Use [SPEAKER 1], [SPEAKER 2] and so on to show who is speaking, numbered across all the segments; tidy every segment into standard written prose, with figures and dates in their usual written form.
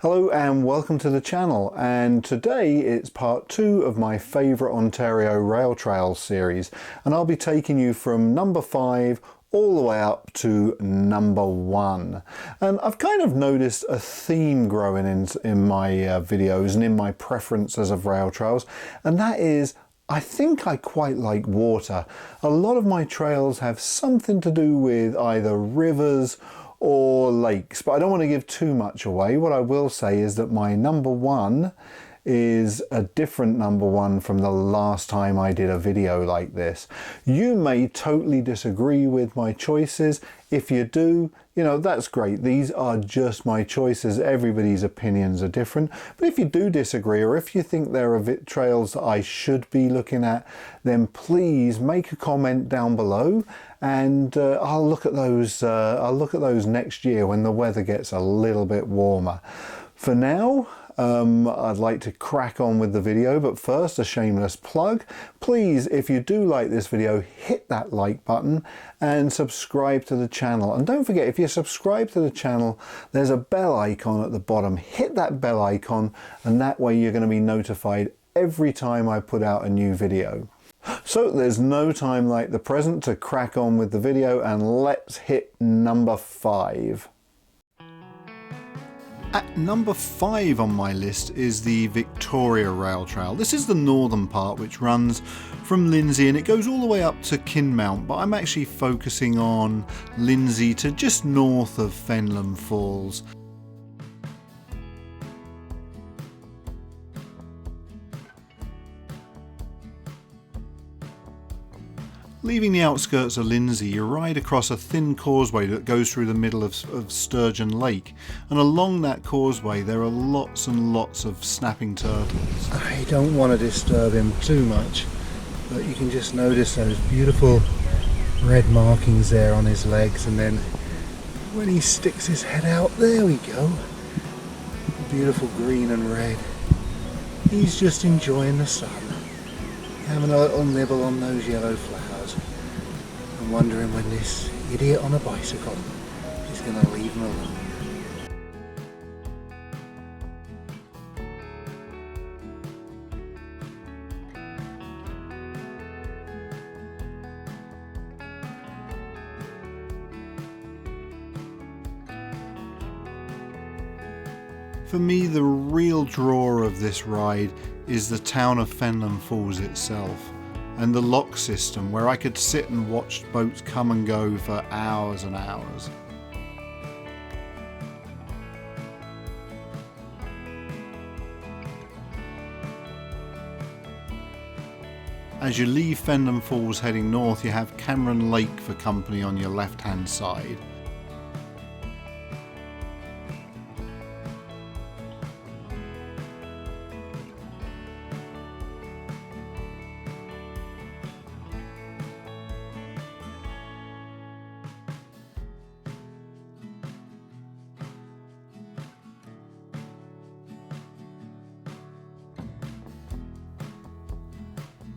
[SPEAKER 1] Hello and welcome to the channel, and today it's part 2 of my favourite Ontario rail trails series, and I'll be taking you from number 5 all the way up to number 1. And I've kind of noticed a theme growing in my videos and in my preferences of rail trails, and that is I think I quite like water. A lot of my trails have something to do with either rivers or lakes, but I don't want to give too much away. What I will say is that my number 1 is a different number 1 from the last time I did a video like this. You may totally disagree with my choices. If you do, you know, that's great. These are just my choices. Everybody's opinions are different. But if you do disagree, or if you think there are trails that I should be looking at, then please make a comment down below, and I'll look at those. I'll look at those next year when the weather gets a little bit warmer. For now, I'd like to crack on with the video, but first a shameless plug. Please, if you do like this video, hit that like button and subscribe to the channel. And don't forget, if you subscribe to the channel, there's a bell icon at the bottom. Hit that bell icon, and that way you're going to be notified every time I put out a new video. So there's no time like the present to crack on with the video, and let's hit number 5. At number 5 on my list is the Victoria Rail Trail. This is the northern part, which runs from Lindsay and it goes all the way up to Kinmount, but I'm actually focusing on Lindsay to just north of Fenland Falls. Leaving the outskirts of Lindsay, you ride across a thin causeway that goes through the middle of Sturgeon Lake, and along that causeway there are lots and lots of snapping turtles. I don't want to disturb him too much, but you can just notice those beautiful red markings there on his legs, and then when he sticks his head out, there we go, beautiful green and red. He's just enjoying the sun, having a little nibble on those yellow flowers. I'm wondering when this idiot on a bicycle is going to leave him alone. For me, the real draw of this ride is the town of Fenland Falls itself, and the lock system where I could sit and watch boats come and go for hours and hours. As you leave Fenland Falls heading north, you have Cameron Lake for company on your left hand side.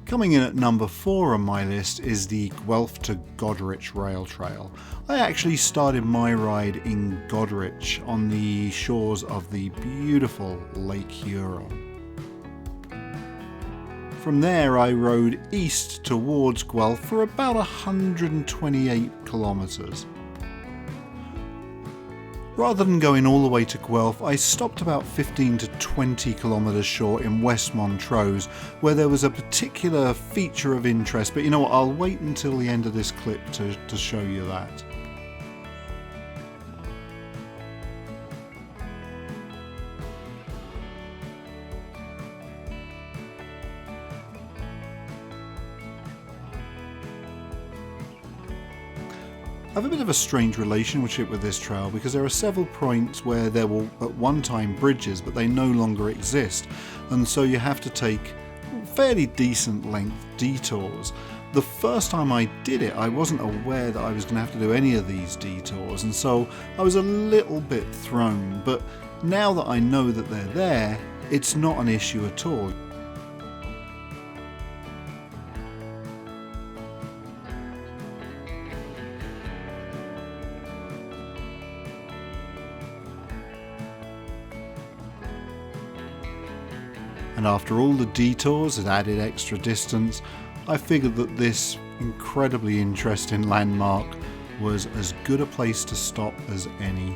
[SPEAKER 1] Coming in at number 4 on my list is the Guelph to Goderich Rail Trail. I actually started my ride in Goderich on the shores of the beautiful Lake Huron. From there I rode east towards Guelph for about 128 kilometres. Rather than going all the way to Guelph, I stopped about 15 to 20 kilometres short in West Montrose, where there was a particular feature of interest, but you know what, I'll wait until the end of this clip to show you that. I have a bit of a strange relationship with this trail because there are several points where there were at one time bridges, but they no longer exist, and so you have to take fairly decent length detours. The first time I did it, I wasn't aware that I was going to have to do any of these detours, and so I was a little bit thrown, but now that I know that they're there, it's not an issue at all. and after all the detours that added extra distance, I figured that this incredibly interesting landmark was as good a place to stop as any.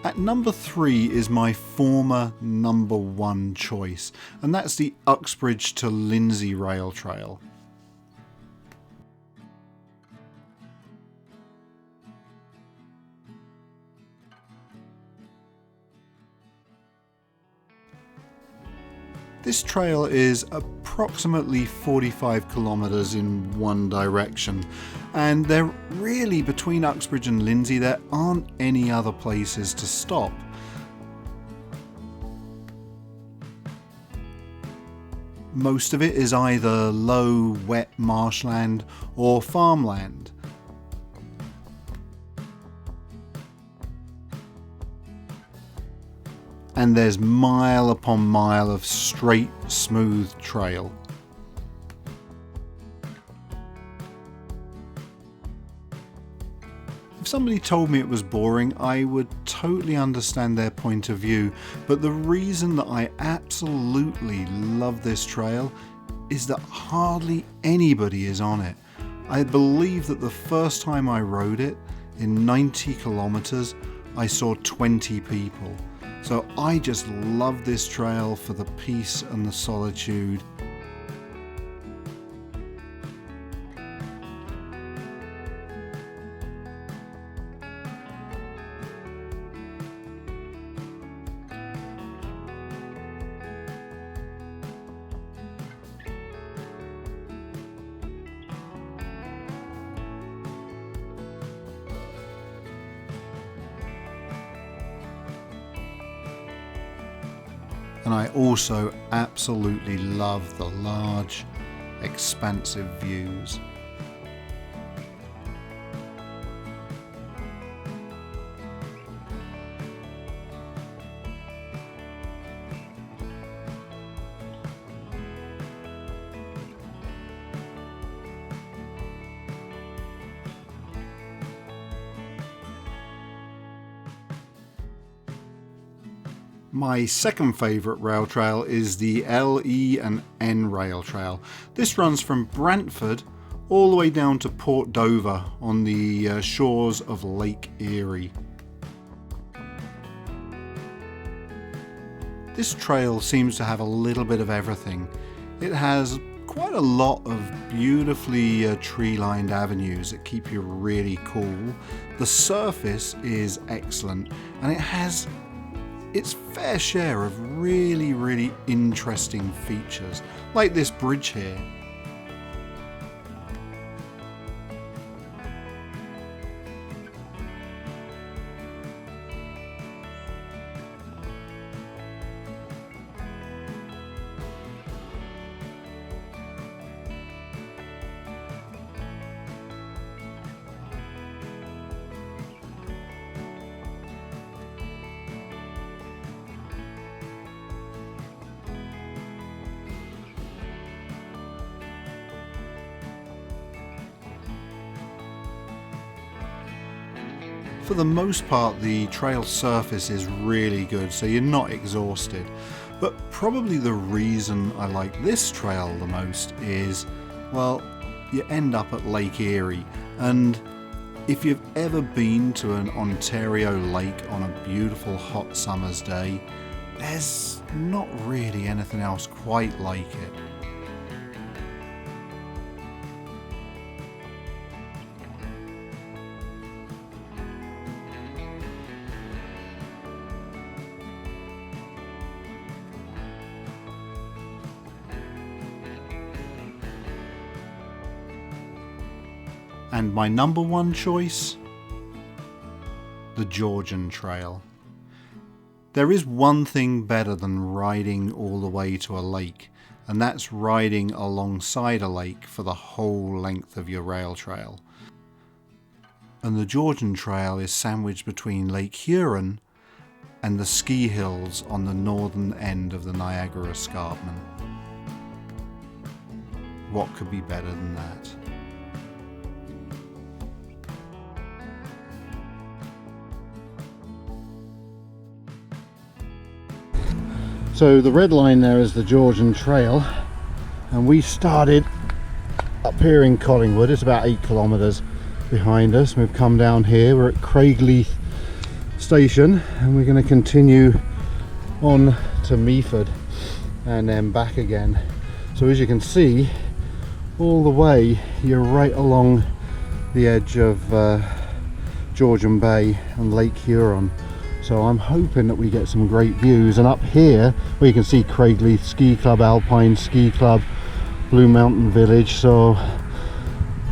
[SPEAKER 1] At number 3 is my former number 1 choice, and that's the Oxbridge to Lindsay rail trail. This trail is approximately 45 kilometers in one direction, and there really, between Oxbridge and Lindsay, there aren't any other places to stop. Most of it is either low, wet marshland or farmland. And there's mile upon mile of straight, smooth trail. If somebody told me it was boring, I would totally understand their point of view, but the reason that I absolutely love this trail is that hardly anybody is on it. I believe that the first time I rode it, in 90 kilometers, I saw 20 people. So I just love this trail for the peace and the solitude. And I also absolutely love the large, expansive views. My second favourite rail trail is the LE&N rail trail. This runs from Brantford all the way down to Port Dover on the shores of Lake Erie. This trail seems to have a little bit of everything. It has quite a lot of beautifully tree-lined avenues that keep you really cool. The surface is excellent, and it has its fair share of really interesting features, like this bridge here. For the most part, the trail surface is really good, so you're not exhausted. But probably the reason I like this trail the most is, well, you end up at Lake Erie, and if you've ever been to an Ontario lake on a beautiful hot summer's day, there's not really anything else quite like it. And my number 1 choice? The Georgian Trail. There is one thing better than riding all the way to a lake, and that's riding alongside a lake for the whole length of your rail trail. And the Georgian Trail is sandwiched between Lake Huron and the ski hills on the northern end of the Niagara Escarpment. What could be better than that? So the red line there is the Georgian Trail, and we started up here in Collingwood. It's about 8 kilometres behind us. We've come down here, we're at Craigleith station, and we're going to continue on to Meaford and then back again. So as you can see, all the way you're right along the edge of Georgian Bay and Lake Huron. So I'm hoping that we get some great views. And up here where you can see Craigleith Ski Club, Alpine Ski Club, Blue Mountain Village, so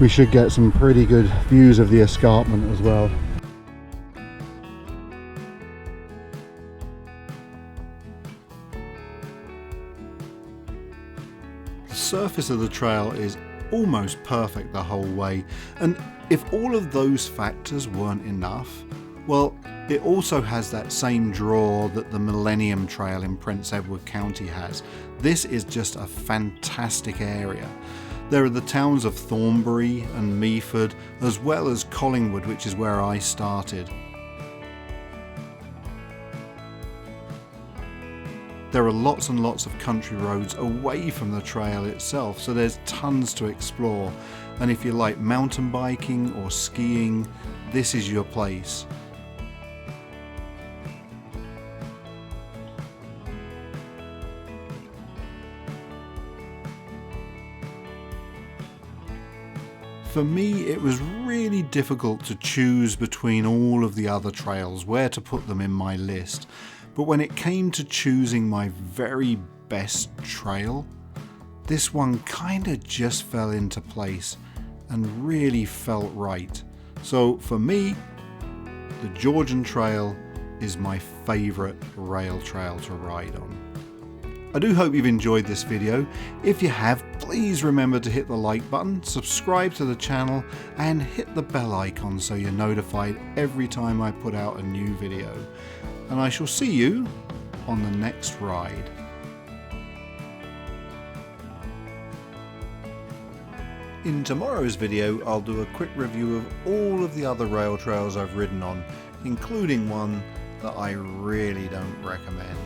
[SPEAKER 1] we should get some pretty good views of the escarpment as well. The surface of the trail is almost perfect the whole way, and if all of those factors weren't enough, well, it also has that same draw that the Millennium Trail in Prince Edward County has. This is just a fantastic area. There are the towns of Thornbury and Meaford, as well as Collingwood, which is where I started. There are lots and lots of country roads away from the trail itself, so there's tons to explore. And if you like mountain biking or skiing, this is your place. For me, it was really difficult to choose between all of the other trails, where to put them in my list. But when it came to choosing my very best trail, this one kind of just fell into place and really felt right. So for me, the Georgian Trail is my favourite rail trail to ride on. I do hope you've enjoyed this video. If you have, please remember to hit the like button, subscribe to the channel, and hit the bell icon so you're notified every time I put out a new video. And I shall see you on the next ride. In tomorrow's video, I'll do a quick review of all of the other rail trails I've ridden on, including one that I really don't recommend.